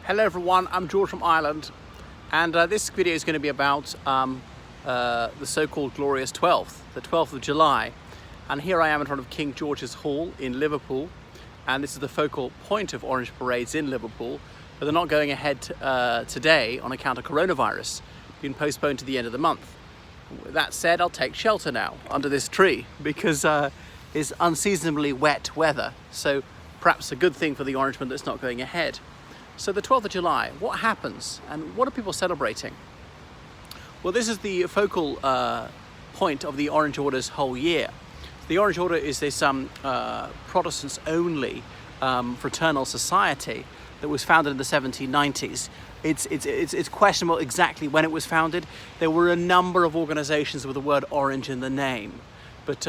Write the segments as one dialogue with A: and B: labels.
A: Hello everyone, I'm George from Ireland, and this video is going to be about the so-called glorious 12th, the 12th of July. And here I am in front of King George's Hall in Liverpool, and this is the focal point of Orange parades in Liverpool, but they're not going ahead today on account of coronavirus, being postponed to the end of the month. That said, I'll take shelter now under this tree because it's unseasonably wet weather, so perhaps a good thing for the Orangemen that's not going ahead. So the 12th of July, what happens and what are people celebrating? Well, this is the focal point of the Orange Order's whole year. The Orange Order is this Protestants only fraternal society that was founded in the 1790s. It's questionable exactly when it was founded. There were a number of organizations with the word orange in the name, but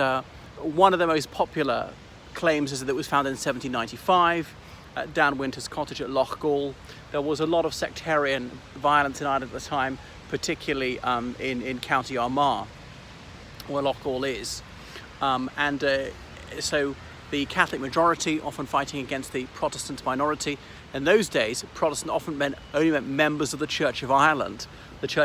A: one of the most popular claims is that it was founded in 1795 at Dan Winter's cottage at Loch Gall. There was a lot of sectarian violence in Ireland at the time, particularly in County Armagh, where Loch Gall is. So the Catholic majority often fighting against the Protestant minority. In those days, Protestant often only meant members of the Church of Ireland, which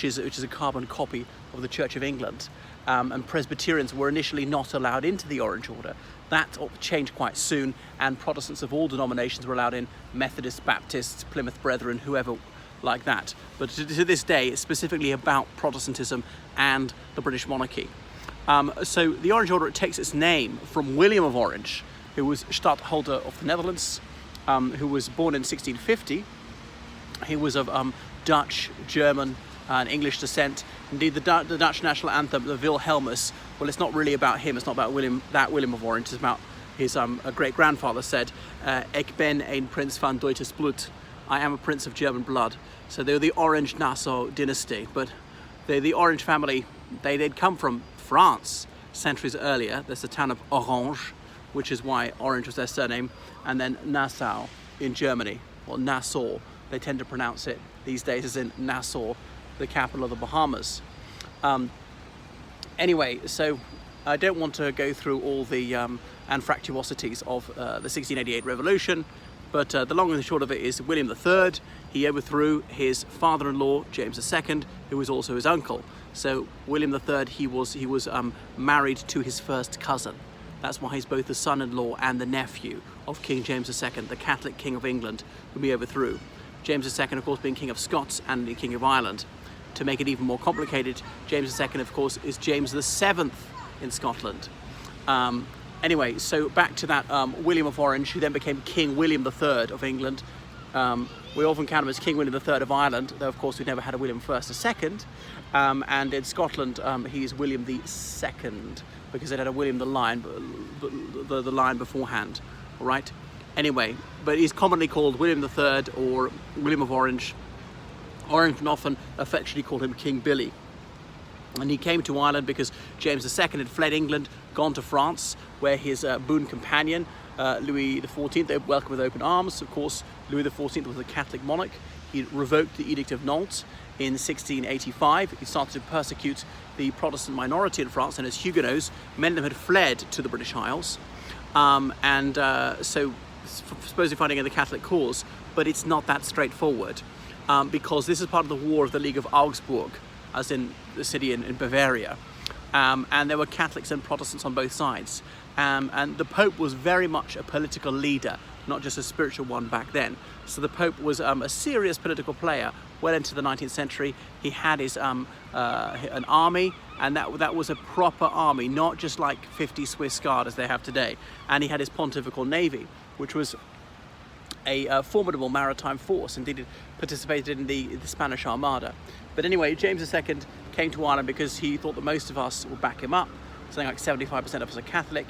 A: is a carbon copy of the Church of England. And Presbyterians were initially not allowed into the Orange Order. That changed quite soon, and Protestants of all denominations were allowed in: Methodists, Baptists, Plymouth Brethren, whoever like that. But to this day, it's specifically about Protestantism and the British monarchy. So the Orange Order, it takes its name from William of Orange, who was Stadtholder of the Netherlands, who was born in 1650. He was of Dutch, German, and English descent. Indeed, the Dutch national anthem, the Wilhelmus, well, it's not really about him. It's not about William of Orange. It's about his great-grandfather said, "Ik ben een prins van Deutsches bloed." I am a prince of German blood. So they were the Orange Nassau dynasty, but the Orange family, they'd come from France centuries earlier. There's the town of Orange, which is why Orange was their surname, and then Nassau in Germany, or Nassau. They tend to pronounce it these days as in Nassau, the capital of the Bahamas. Anyway, so I don't want to go through all the anfractuosities of the 1688 revolution, but the long and the short of it is William III, he overthrew his father-in-law, James II, who was also his uncle. So William III, he was married to his first cousin. That's why he's both the son-in-law and the nephew of King James II, the Catholic King of England, whom he overthrew. James II, of course, being King of Scots and the King of Ireland. To make it even more complicated, James II, of course, is James VII in Scotland. Anyway, so back to that William of Orange, who then became King William III of England. We often count him as King William III of Ireland, though of course we've never had a William I or II. And in Scotland, he's William II, because they had a William the Lion, the Lion beforehand, all right? Anyway, but he's commonly called William III or William of Orange. Orangemen often affectionately called him King Billy. And he came to Ireland because James II had fled England, gone to France, where his boon companion, Louis XIV, they welcomed with open arms. Of course, Louis XIV was a Catholic monarch. He revoked the Edict of Nantes in 1685. He started to persecute the Protestant minority in France, and as Huguenots, many of them had fled to the British Isles. So supposedly fighting in the Catholic cause, but it's not that straightforward. Because this is part of the War of the League of Augsburg, as in the city in Bavaria. And there were Catholics and Protestants on both sides. And the Pope was very much a political leader, not just a spiritual one back then. So the Pope was a serious political player well into the 19th century. He had his an army, and that was a proper army, not just like 50 Swiss Guard as they have today. And he had his pontifical navy, which was a formidable maritime force. Indeed, it participated in the Spanish Armada. But anyway, James II came to Ireland because he thought that most of us would back him up. Something like 75% of us are Catholic.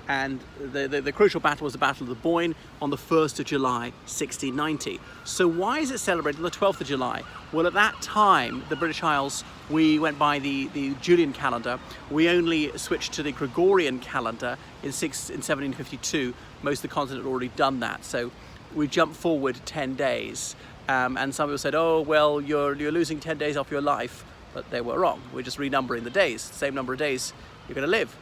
A: And the crucial battle was the Battle of the Boyne on the 1st of July, 1690. So why is it celebrated on the 12th of July? Well, at that time, the British Isles, we went by the Julian calendar. We only switched to the Gregorian calendar in 1752. Most of the continent had already done that. So we jumped forward 10 days. And some people said, oh, well, you're losing 10 days off your life. But they were wrong. We're just renumbering the days, same number of days you're going to live.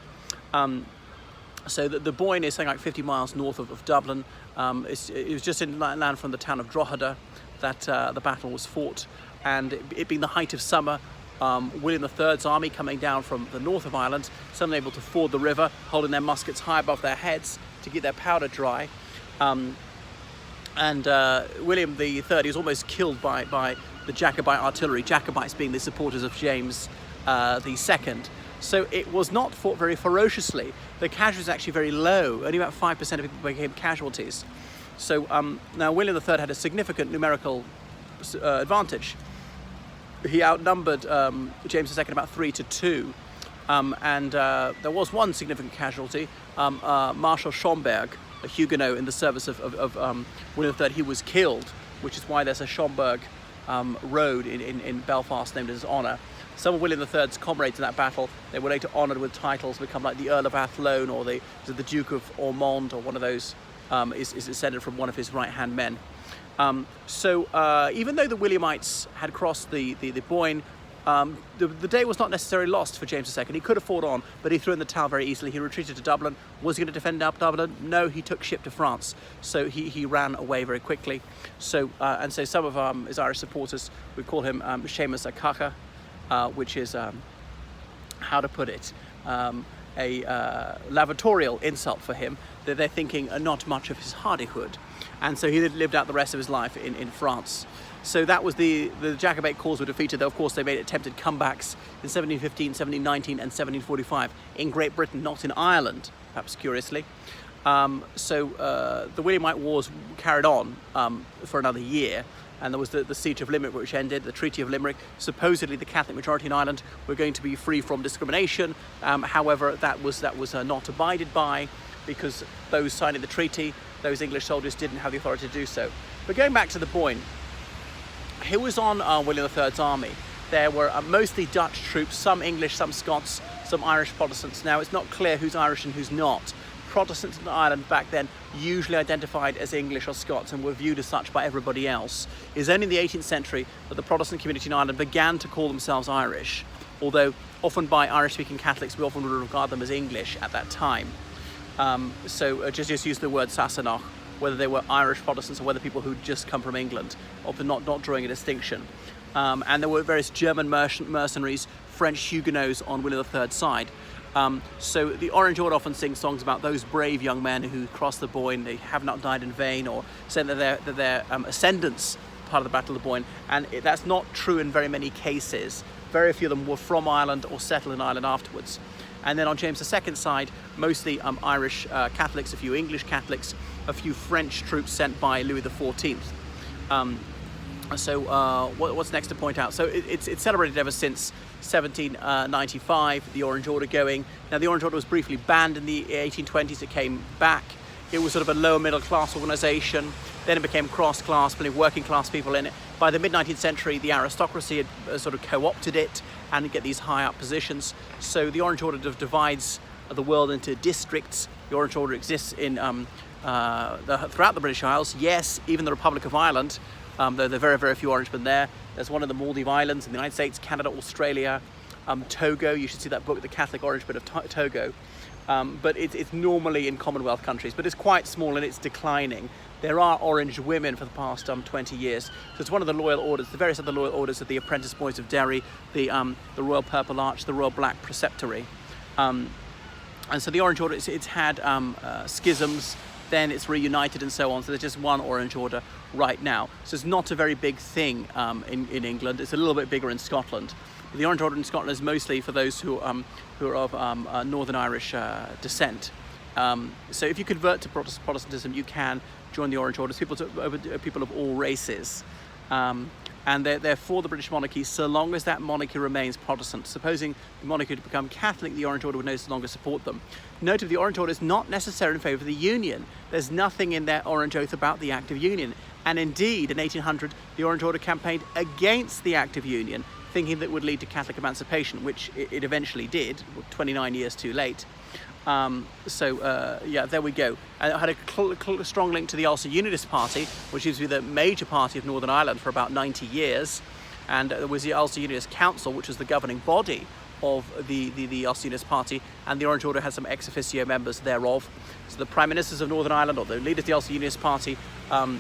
A: So the Boyne is something like 50 miles north of Dublin. It was just inland from the town of Drogheda that the battle was fought, and it being the height of summer, William III's army coming down from the north of Ireland, some able to ford the river, holding their muskets high above their heads to keep their powder dry. William III was almost killed by the Jacobite artillery, Jacobites being the supporters of James II. So it was not fought very ferociously. The casualties were actually very low. Only about 5% of people became casualties. So now William III had a significant numerical advantage. He outnumbered James II about 3-2. There was one significant casualty, Marshal Schomberg, a Huguenot in the service of William III. He was killed, which is why there's a Schomberg road in Belfast named in his honour. Some of William III's comrades in that battle, they were later honoured with titles, become like the Earl of Athlone or the Duke of Ormond, or one of those is descended from one of his right-hand men. Even though the Williamites had crossed the Boyne, the day was not necessarily lost for James II. He could have fought on, but he threw in the towel very easily. He retreated to Dublin. Was he going to defend up Dublin? No, he took ship to France. So he ran away very quickly. So some of his Irish supporters would call him Seamus a Cacha, which is, how to put it, a lavatorial insult for him, that they're thinking not much of his hardihood. And so he lived out the rest of his life in France. So that was the Jacobite cause were defeated, though of course they made attempted comebacks in 1715, 1719 and 1745 in Great Britain, not in Ireland, perhaps curiously. The Williamite Wars carried on for another year, and there was the Siege of Limerick, which ended, the Treaty of Limerick. Supposedly the Catholic majority in Ireland were going to be free from discrimination. However, that was not abided by, because those signing the treaty, those English soldiers didn't have the authority to do so. But going back to the Boyne, who was on William III's army? There were mostly Dutch troops, some English, some Scots, some Irish Protestants. Now, it's not clear who's Irish and who's not. Protestants in Ireland back then usually identified as English or Scots and were viewed as such by everybody else. It was only in the 18th century that the Protestant community in Ireland began to call themselves Irish, although often by Irish-speaking Catholics we often would regard them as English at that time. Just use the word Sassenach, whether they were Irish Protestants or whether people who'd just come from England, often not drawing a distinction. And there were various German mercenaries, French Huguenots on William III's side. So the Orange Order often sings songs about those brave young men who crossed the Boyne, they have not died in vain, or saying that their ascendants part of the Battle of the Boyne, and that's not true in very many cases. Very few of them were from Ireland or settled in Ireland afterwards. And then on James II's side, mostly Irish Catholics, a few English Catholics, a few French troops sent by Louis XIV. What's next to point out? So it's celebrated ever since 1795, the Orange Order going. Now, the Orange Order was briefly banned in the 1820s. It came back. It was sort of a lower middle class organisation. Then it became cross-class, putting working class people in it. By the mid-19th century, the aristocracy had sort of co-opted it and get these high up positions. So the Orange Order divides the world into districts. The Orange Order exists in throughout the British Isles. Yes, even the Republic of Ireland, though there are very, very few Orangemen there. There's one in the Maldive Islands in the United States, Canada, Australia, Togo. You should see that book, The Catholic Orangemen of Togo. But it's normally in Commonwealth countries, but it's quite small and it's declining. There are Orange women for the past 20 years. So it's one of the loyal orders, the various other loyal orders of the Apprentice Boys of Derry, the Royal Purple Arch, the Royal Black Preceptory. And so the Orange Order, it's had schisms, then it's reunited and so on. So there's just one Orange Order right now. So it's not a very big thing in England. It's a little bit bigger in Scotland. But the Orange Order in Scotland is mostly for those who are of Northern Irish descent. So if you convert to Protestantism, you can join the Orange Order. It's people of all races. And they're for the British monarchy so long as that monarchy remains Protestant. Supposing the monarchy to become Catholic, the Orange Order would no longer support them. Note that the Orange Order is not necessarily in favour of the Union. There's nothing in their Orange Oath about the Act of Union. And indeed, in 1800, the Orange Order campaigned against the Act of Union, thinking that it would lead to Catholic emancipation, which it eventually did, 29 years too late. There we go. And it had a strong link to the Ulster Unionist Party, which used to be the major party of Northern Ireland for about 90 years. And there was the Ulster Unionist Council, which was the governing body of the Ulster Unionist Party, and the Orange Order has some ex officio members thereof. So the Prime Ministers of Northern Ireland, or the leaders of the Ulster Unionist Party, all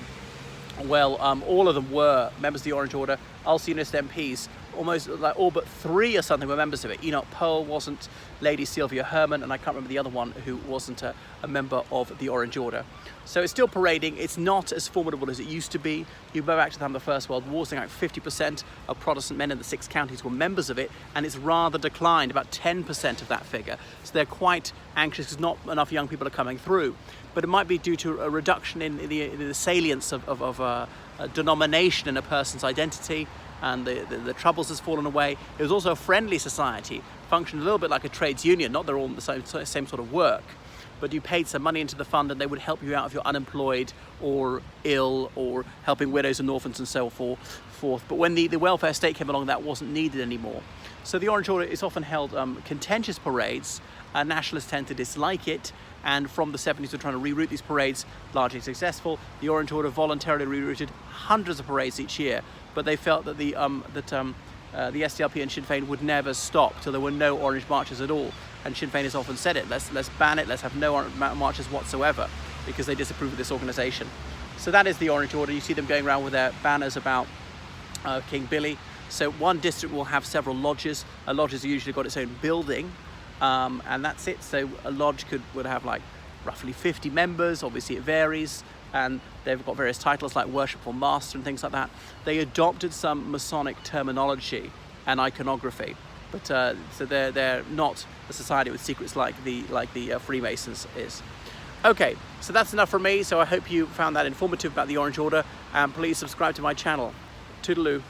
A: of them were members of the Orange Order. Ulster Unionist MPs, almost like all but 3 or something, were members of it. Enoch Powell wasn't, Lady Sylvia Herman, and I can't remember the other one who wasn't a member of the Orange Order. So it's still parading. It's not as formidable as it used to be. You go back to the time of the First World War, something like 50% of Protestant men in the 6 counties were members of it, and it's rather declined, about 10% of that figure. So they're quite anxious because not enough young people are coming through. But it might be due to a reduction in the salience of a denomination in a person's identity, and the troubles has fallen away. It was also a friendly society, functioned a little bit like a trades union. Not they're all the same sort of work, but you paid some money into the fund and they would help you out if you're unemployed or ill, or helping widows and orphans and so forth. But when the welfare state came along, that wasn't needed anymore. So the Orange Order is often held contentious parades. Nationalists tend to dislike it, and from the 70s we're trying to reroute these parades, largely successful. The Orange Order voluntarily rerouted hundreds of parades each year, but they felt that the SDLP and Sinn Féin would never stop till there were no orange marches at all. And Sinn Féin has often said it, let's ban it, let's have no orange marches whatsoever, because they disapprove of this organisation. So that is the Orange Order. You see them going around with their banners about King Billy. So one district will have several lodges. A lodge has usually got its own building, and that's it. So a lodge would have like roughly 50 members. Obviously it varies, and they've got various titles like Worshipful Master and things like that. They adopted some Masonic terminology and iconography, but so they're not a society with secrets like the Freemasons is. Okay, so that's enough from me. So I hope you found that informative about the Orange Order, and please subscribe to my channel. Toodaloo.